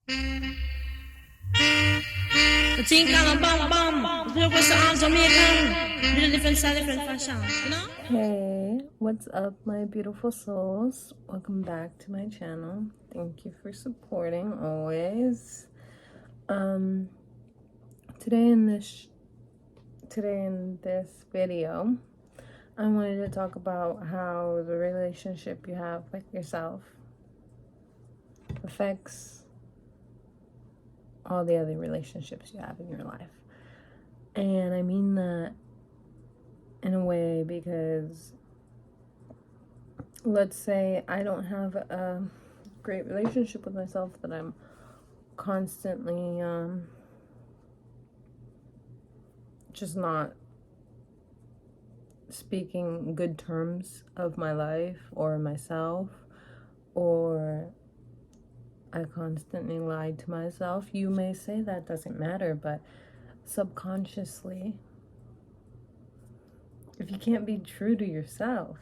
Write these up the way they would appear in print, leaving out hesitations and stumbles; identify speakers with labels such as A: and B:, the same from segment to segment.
A: The team kind of bomb. Look what's the arms on me come. With a different style, different fashion, you know?
B: Hey, what's up, my beautiful souls? Welcome back to my channel. Thank you for supporting always. Um, today in this video, I wanted to talk about how the relationship you have with yourself affects all the other relationships you have in your life. And I mean that in a way because let's say I don't have a great relationship with myself, that I'm constantly just not speaking good terms of my life or myself, or I constantly lie to myself. You may say that doesn't matter, but subconsciously, if you can't be true to yourself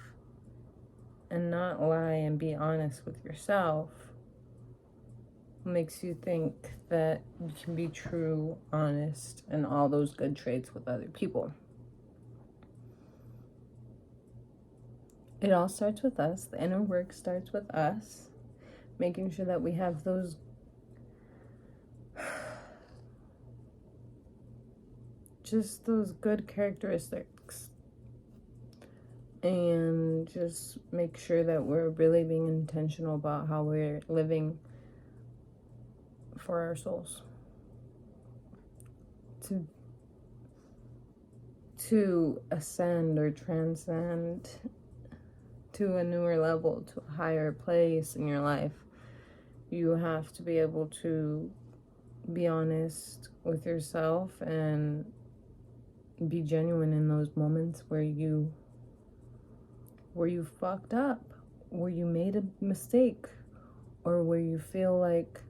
B: and not lie and be honest with yourself, makes you think that you can be true, honest, and all those good traits with other people. It all starts with us. The inner work starts with us, making sure that we have those just those good characteristics, and just make sure that we're really being intentional about how we're living for our souls, to ascend or transcend to a newer level, to a higher place in your life. You have to be able to be honest with yourself and be genuine in those moments where you fucked up, where you made a mistake, or where you feel like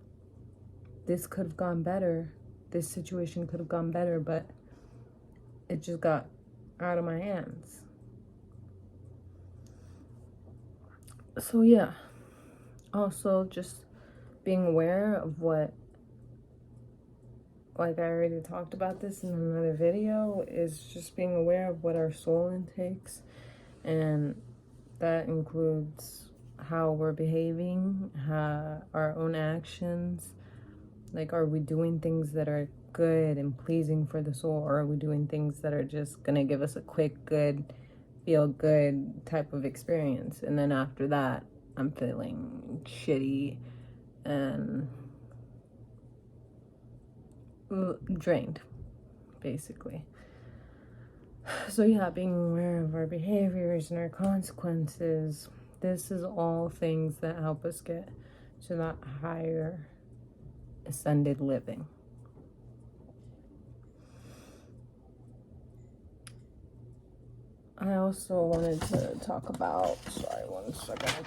B: this could have gone better, this situation could have gone better, but it just got out of my hands. So yeah, also just being aware of what, like I already talked about this in another video, is just being aware of what our soul intakes, and that includes how we're behaving, our own actions. Like, are we doing things that are good and pleasing for the soul, or are we doing things that are just gonna give us a quick, good, feel good type of experience, and then after that I'm feeling shitty and drained, basically. So yeah, being aware of our behaviors and our consequences, this is all things that help us get to that higher ascended living. I also wanted to talk about, sorry, 1 second.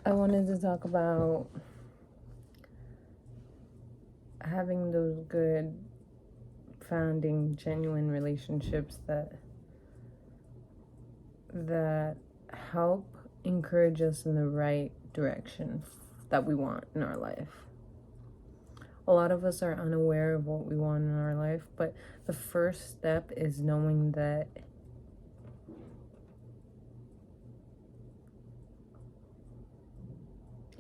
B: I wanted to talk about having those good, founding, genuine relationships that help encourage us in the right direction that we want in our life. A lot of us are unaware of what we want in our life, but the first step is knowing that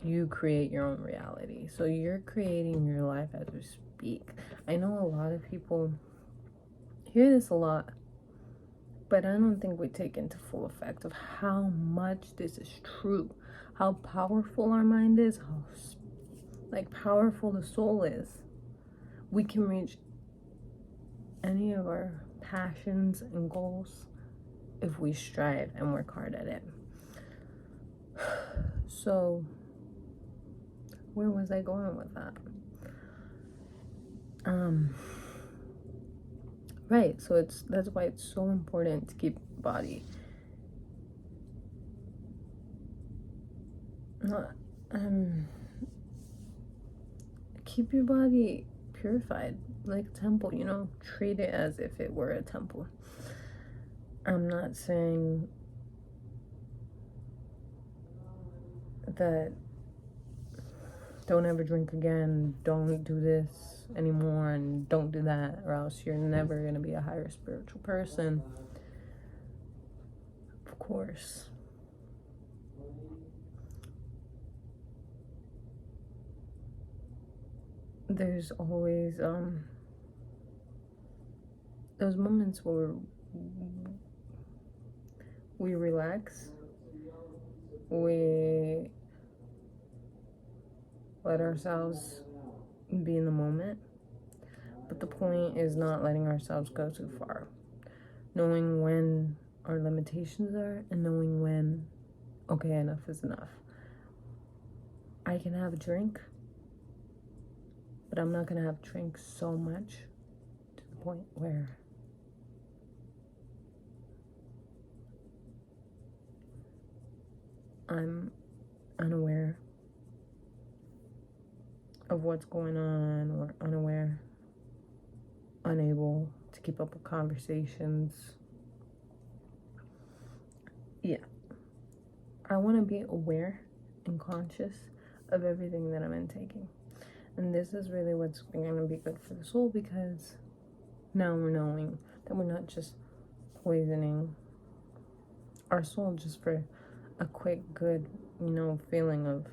B: you create your own reality. So you're creating your life as you speak. I know a lot of people hear this a lot, but I don't think we take into full effect of how much this is true, how powerful our mind is, how powerful the soul is. We can reach any of our passions and goals if we strive and work hard at it. So where was I going with that? Right, so that's why it's so important to keep body keep your body purified, like a temple, treat it as if it were a temple. I'm not saying that don't ever drink again, don't do this anymore, and don't do that, or else you're never going to be a higher spiritual person. Of course. There's always those moments where we relax, we let ourselves be in the moment, but the point is not letting ourselves go too far. Knowing when our limitations are and knowing when, okay, enough is enough. I can have a drink, but I'm not going to have drink so much to the point where I'm unaware of what's going on, or unable to keep up with conversations. Yeah. I want to be aware and conscious of everything that I'm intaking. And this is really what's going to be good for the soul, because now we're knowing that we're not just poisoning our soul just for a quick, good, feeling of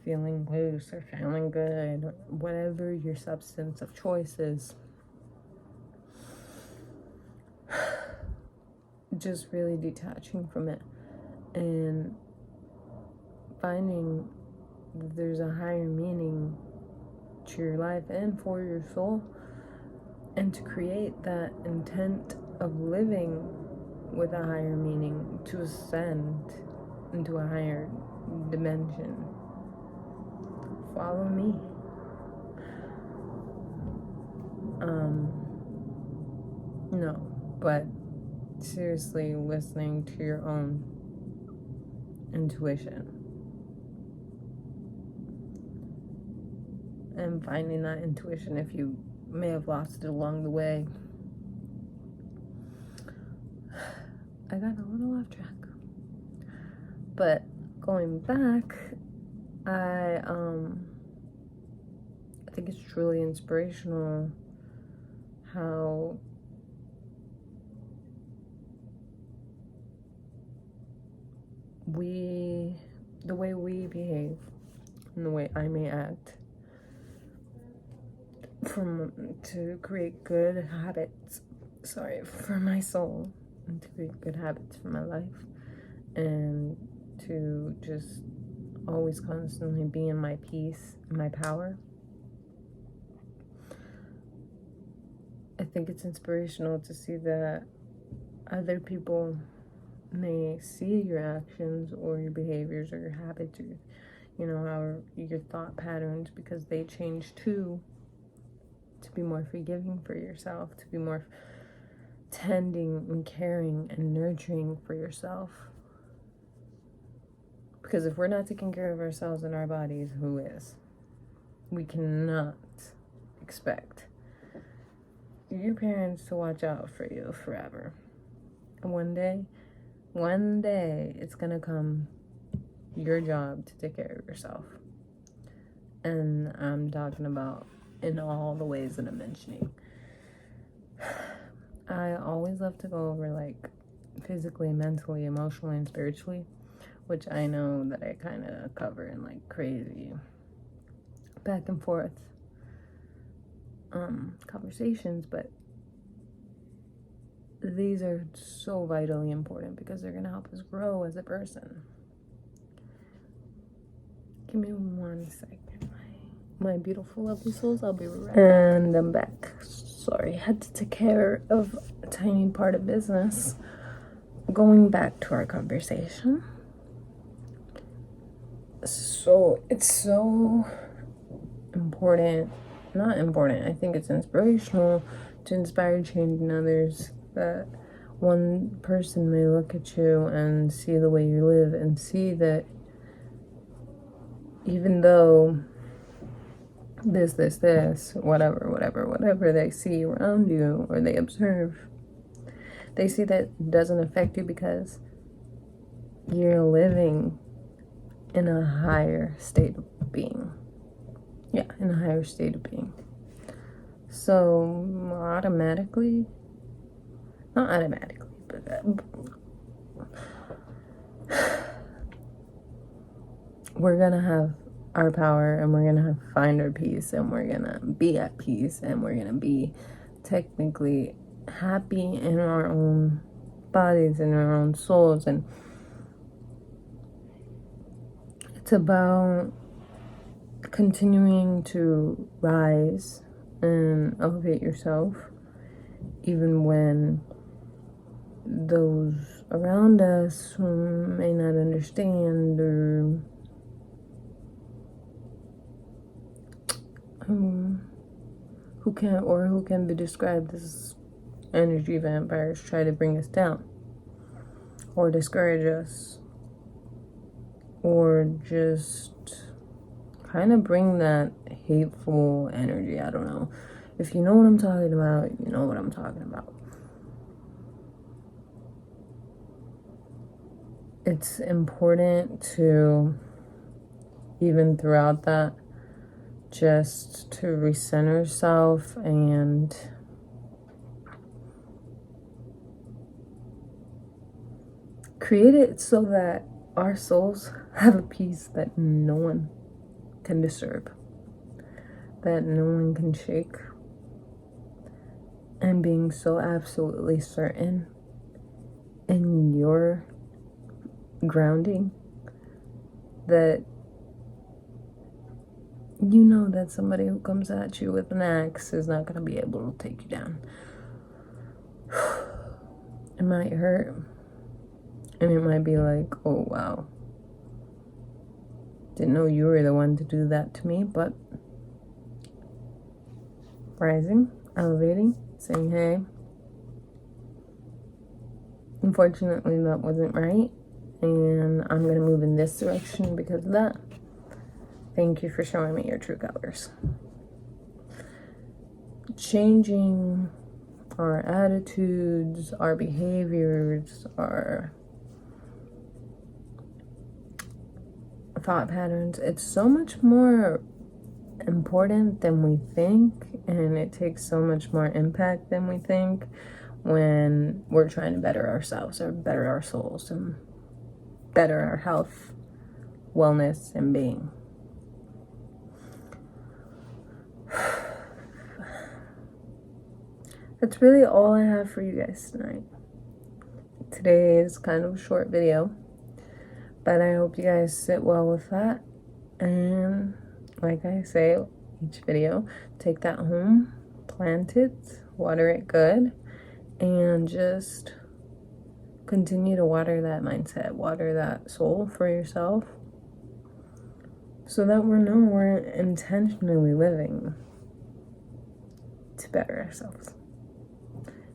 B: feeling loose or feeling good, or whatever your substance of choice is. Just really detaching from it and finding that there's a higher meaning to your life and for your soul, and to create that intent of living with a higher meaning, to ascend into a higher dimension. Follow me. No, but seriously, listening to your own intuition and finding that intuition if you may have lost it along the way. I got a little off track, but going back, I think it's truly inspirational how the way we behave and the way I may act to create good habits, for my soul, and to create good habits for my life, and to just always constantly be in my peace and my power. I think it's inspirational to see that other people may see your actions or your behaviors or your habits, or how your thought patterns, because they change too, to be more forgiving for yourself, to be more tending and caring and nurturing for yourself. Because if we're not taking care of ourselves and our bodies, who is? We cannot expect your parents to watch out for you forever. And one day, it's gonna come your job to take care of yourself. And I'm talking about in all the ways that I'm mentioning. I always love to go over physically, mentally, emotionally, and spiritually, which I know that I kind of cover in crazy back and forth conversations, but these are so vitally important because they're going to help us grow as a person. Give me 1 second, my beautiful, lovely souls. I'll be right back. And I'm back. Sorry, had to take care of a tiny part of business. Going back to our conversation. So it's so important, not important, I think it's inspirational to inspire change in others, that one person may look at you and see the way you live and see that even though this, whatever they see around you or they observe, they see that it doesn't affect you because you're living in a higher state of being. in a higher state of being. So automatically, not automatically, but we're gonna have our power, and we're gonna find our peace, and we're gonna be at peace, and we're gonna be technically happy in our own bodies and our own souls. And it's about continuing to rise and elevate yourself, even when those around us who may not understand, or who can be described as energy vampires, try to bring us down or discourage us, or just kind of bring that hateful energy. I don't know. If you know what I'm talking about, you know what I'm talking about. It's important to, even throughout that, just to recenter yourself and create it so that our souls have a peace that no one can disturb, that no one can shake, and being so absolutely certain in your grounding that you know that somebody who comes at you with an axe is not going to be able to take you down. It might hurt, and it might be like, oh wow, didn't know you were the one to do that to me. But rising, elevating, saying, hey, unfortunately that wasn't right, and I'm going to move in this direction because of that. Thank you for showing me your true colors. Changing our attitudes, our behaviors, our thought patterns, it's so much more important than we think, and it takes so much more impact than we think when we're trying to better ourselves, or better our souls, and better our health, wellness, and being. That's really all I have for you guys tonight. Today is kind of a short video, but I hope you guys sit well with that. And like I say, each video, take that home, plant it, water it good, and just continue to water that mindset, water that soul for yourself, so that we're intentionally living to better ourselves,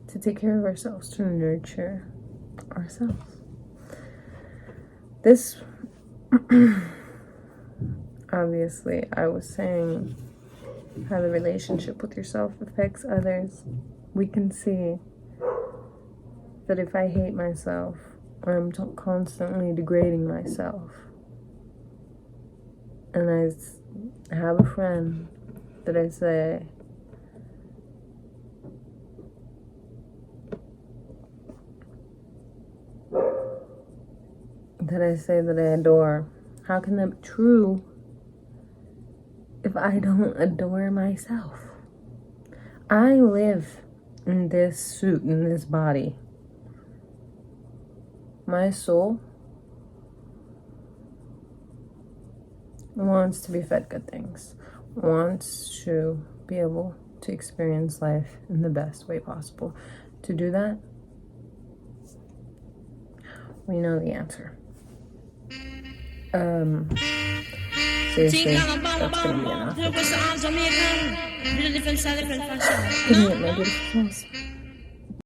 B: to take care of ourselves, to nurture ourselves. This, obviously, I was saying how the relationship with yourself affects others. We can see that if I hate myself, or I'm constantly degrading myself, and I have a friend that I say, that I adore, how can that be true if I don't adore myself? I live in this suit, in this body. My soul wants to be fed good things, wants to be able to experience life in the best way possible. To do that, we know the answer. Seriously, that's gonna be enough. Good night, my beautiful souls.